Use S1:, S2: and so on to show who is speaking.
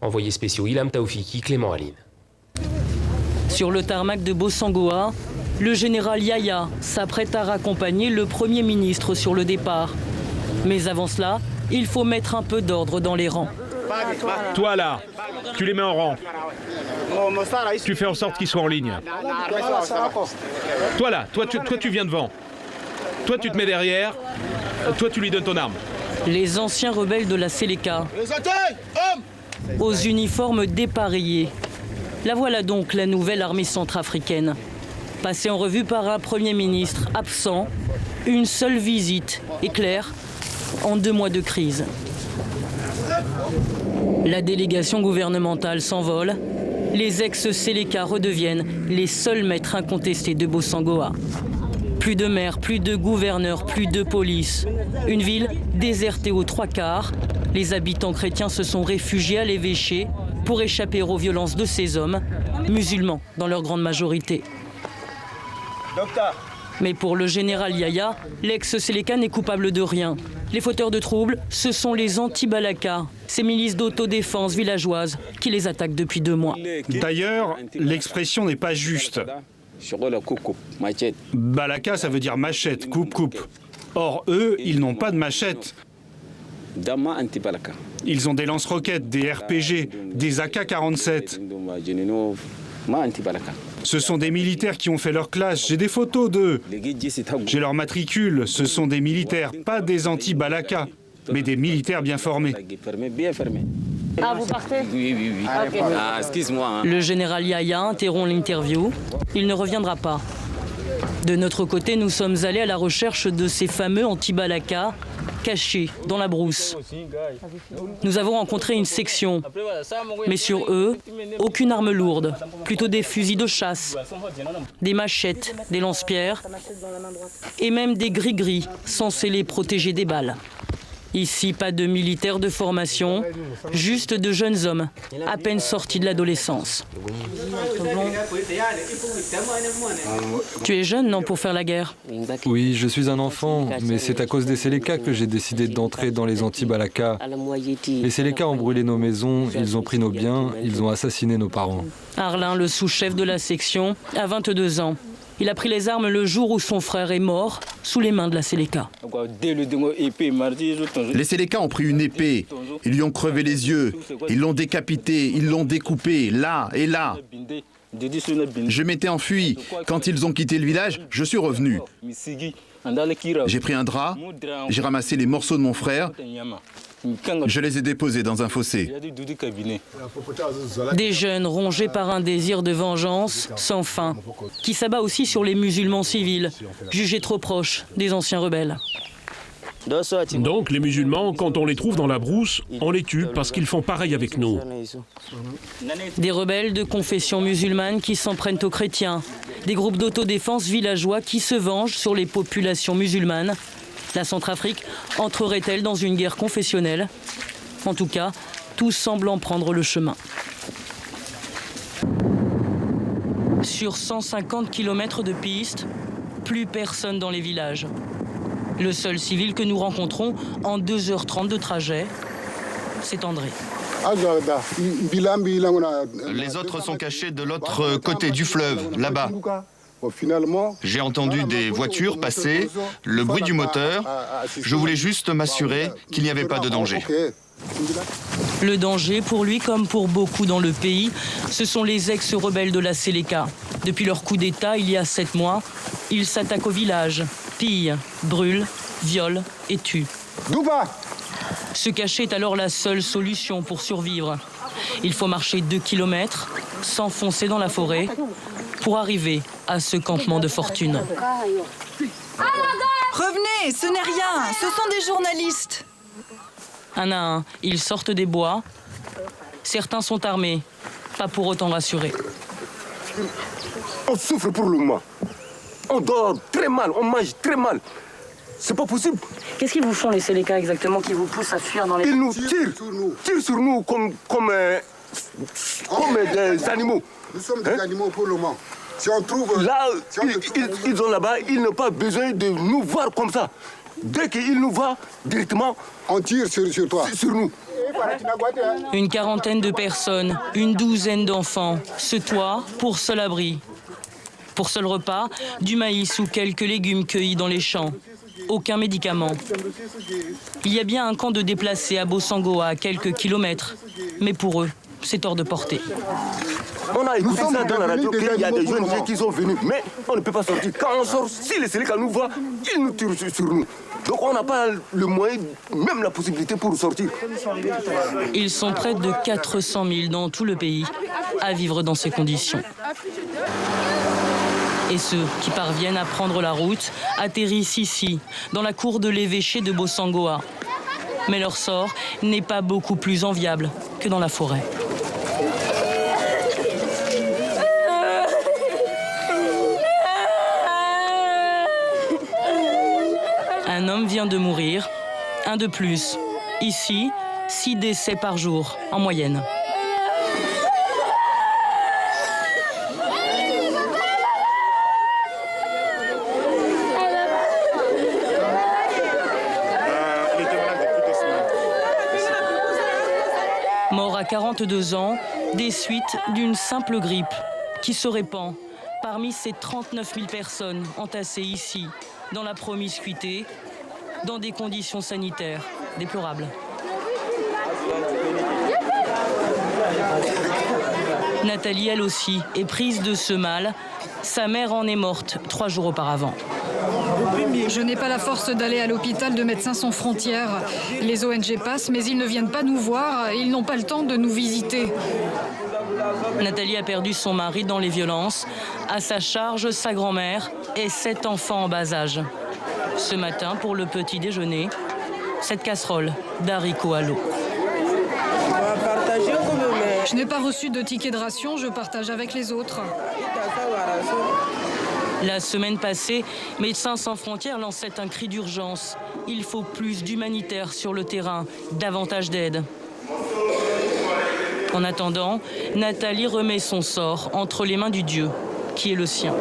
S1: Envoyés spéciaux Ilham Taoufiki, Clément Aline.
S2: Sur le tarmac de Bossangoa, le général Yahya s'apprête à raccompagner le Premier ministre sur le départ. Mais avant cela, il faut mettre un peu d'ordre dans les rangs.
S3: Toi là, tu les mets en rang. Tu fais en sorte qu'ils soient en ligne. Toi là, toi tu viens devant. Toi tu te mets derrière. Toi tu lui donnes ton arme.
S2: Les anciens rebelles de la Séléka, aux uniformes dépareillés. La voilà donc la nouvelle armée centrafricaine. Passée en revue par un Premier ministre absent, une seule visite éclair en 2 mois de crise. La délégation gouvernementale s'envole. Les ex-Séléka redeviennent les seuls maîtres incontestés de Bossangoa. Plus de maires, plus de gouverneurs, plus de police. Une ville désertée aux 3/4. Les habitants chrétiens se sont réfugiés à l'évêché pour échapper aux violences de ces hommes, musulmans dans leur grande majorité. Mais pour le général Yahya, l'ex-Séléka n'est coupable de rien. Les fauteurs de troubles, ce sont les anti-Balaka, ces milices d'autodéfense villageoises qui les attaquent depuis 2 mois.
S4: D'ailleurs, l'expression n'est pas juste. Balaka, ça veut dire machette, coupe. Or, eux, ils n'ont pas de machette. Ils ont des lance-roquettes, des RPG, des AK-47. Ce sont des militaires qui ont fait leur classe. J'ai des photos d'eux. J'ai leur matricule. Ce sont des militaires, pas des anti-Balaka, mais des militaires bien formés.
S2: Ah, vous partez?
S5: Oui.
S2: Okay.
S5: Ah, excuse-moi.
S2: Le général Yahya interrompt l'interview. Il ne reviendra pas. De notre côté, nous sommes allés à la recherche de ces fameux anti-Balaka cachés dans la brousse. Nous avons rencontré une section, mais sur eux, aucune arme lourde, plutôt des fusils de chasse, des machettes, des lance-pierres et même des gris-gris censés les protéger des balles. Ici, pas de militaires de formation, juste de jeunes hommes, à peine sortis de l'adolescence. Tu es jeune, non, pour faire la guerre?
S6: Oui, je suis un enfant, mais c'est à cause des Séléka que j'ai décidé d'entrer dans les anti-Balaka. Les Séléka ont brûlé nos maisons, ils ont pris nos biens, ils ont assassiné nos parents.
S2: Arlin, le sous-chef de la section, a 22 ans. Il a pris les armes le jour où son frère est mort, sous les mains de la Séléka.
S7: Les Séléka ont pris une épée, ils lui ont crevé les yeux, ils l'ont décapité, ils l'ont découpé, là et là. Je m'étais enfui. Quand ils ont quitté le village, je suis revenu. J'ai pris un drap, j'ai ramassé les morceaux de mon frère, je les ai déposés dans un fossé.
S2: Des jeunes rongés par un désir de vengeance sans fin, qui s'abat aussi sur les musulmans civils, jugés trop proches des anciens rebelles.
S8: Donc les musulmans, quand on les trouve dans la brousse, on les tue parce qu'ils font pareil avec nous.
S2: Des rebelles de confession musulmane qui s'en prennent aux chrétiens, des groupes d'autodéfense villageois qui se vengent sur les populations musulmanes. La Centrafrique entrerait-elle dans une guerre confessionnelle? En tout cas, tout semble en prendre le chemin. Sur 150 km de piste, plus personne dans les villages. Le seul civil que nous rencontrons en 2h30 de trajet, c'est André.
S9: Les autres sont cachés de l'autre côté du fleuve, là-bas. J'ai entendu des voitures passer, le bruit du moteur. Je voulais juste m'assurer qu'il n'y avait pas de danger.
S2: Le danger, pour lui comme pour beaucoup dans le pays, ce sont les ex-rebelles de la Séléka. Depuis leur coup d'État, il y a 7 mois, ils s'attaquent au village, pillent, brûlent, violent et tuent. Se cacher est alors la seule solution pour survivre. Il faut marcher 2 km, s'enfoncer dans la forêt, pour arriver à ce campement de fortune.
S10: Revenez, ce n'est rien, ce sont des journalistes.
S2: Un à un, ils sortent des bois. Certains sont armés, pas pour autant rassurés.
S11: On souffre pour le moment. On dort très mal, on mange très mal. C'est pas possible.
S2: Qu'est-ce qu'ils vous font, les Séléka, exactement, qui vous poussent à fuir dans les...
S11: Ils nous tirent sur nous comme des animaux.
S12: Nous sommes des animaux pour le moment. Si on trouve...
S11: Là, ils sont là-bas, ils n'ont pas besoin de nous voir comme ça. Dès qu'ils nous voient, directement...
S12: On tire sur toi.
S11: Sur nous.
S2: Une quarantaine de personnes, une douzaine d'enfants, ce toit pour seul abri. Pour seul repas, du maïs ou quelques légumes cueillis dans les champs. Aucun médicament. Il y a bien un camp de déplacés à Bossangoa, à quelques kilomètres. Mais pour eux, c'est hors de portée.
S11: On a écouté ça dans la radio qu'il y a des jeunes gens qui sont venus, mais on ne peut pas sortir. Quand on sort, si les Sénégalais nous voient, ils nous tirent sur nous. Donc on n'a pas le moyen, même la possibilité pour sortir.
S2: Ils sont près de 400 000 dans tout le pays à vivre dans ces conditions. Et ceux qui parviennent à prendre la route atterrissent ici, dans la cour de l'évêché de Bossangoa. Mais leur sort n'est pas beaucoup plus enviable que dans la forêt. Un homme vient de mourir, un de plus. Ici, 6 décès par jour, en moyenne. Mort à 42 ans, des suites d'une simple grippe qui se répand parmi ces 39 000 personnes entassées ici, dans la promiscuité, dans des conditions sanitaires déplorables. Nathalie, elle aussi, est prise de ce mal. Sa mère en est morte 3 jours auparavant.
S5: Je n'ai pas la force d'aller à l'hôpital de Médecins sans frontières. Les ONG passent, mais ils ne viennent pas nous voir. Ils n'ont pas le temps de nous visiter.
S2: Nathalie a perdu son mari dans les violences. À sa charge, sa grand-mère et 7 enfants en bas âge. Ce matin, pour le petit déjeuner, cette casserole d'haricots à l'eau.
S5: Je n'ai pas reçu de ticket de ration, je partage avec les autres.
S2: La semaine passée, Médecins sans frontières lançait un cri d'urgence. Il faut plus d'humanitaires sur le terrain, davantage d'aide. En attendant, Nathalie remet son sort entre les mains du Dieu qui est le sien.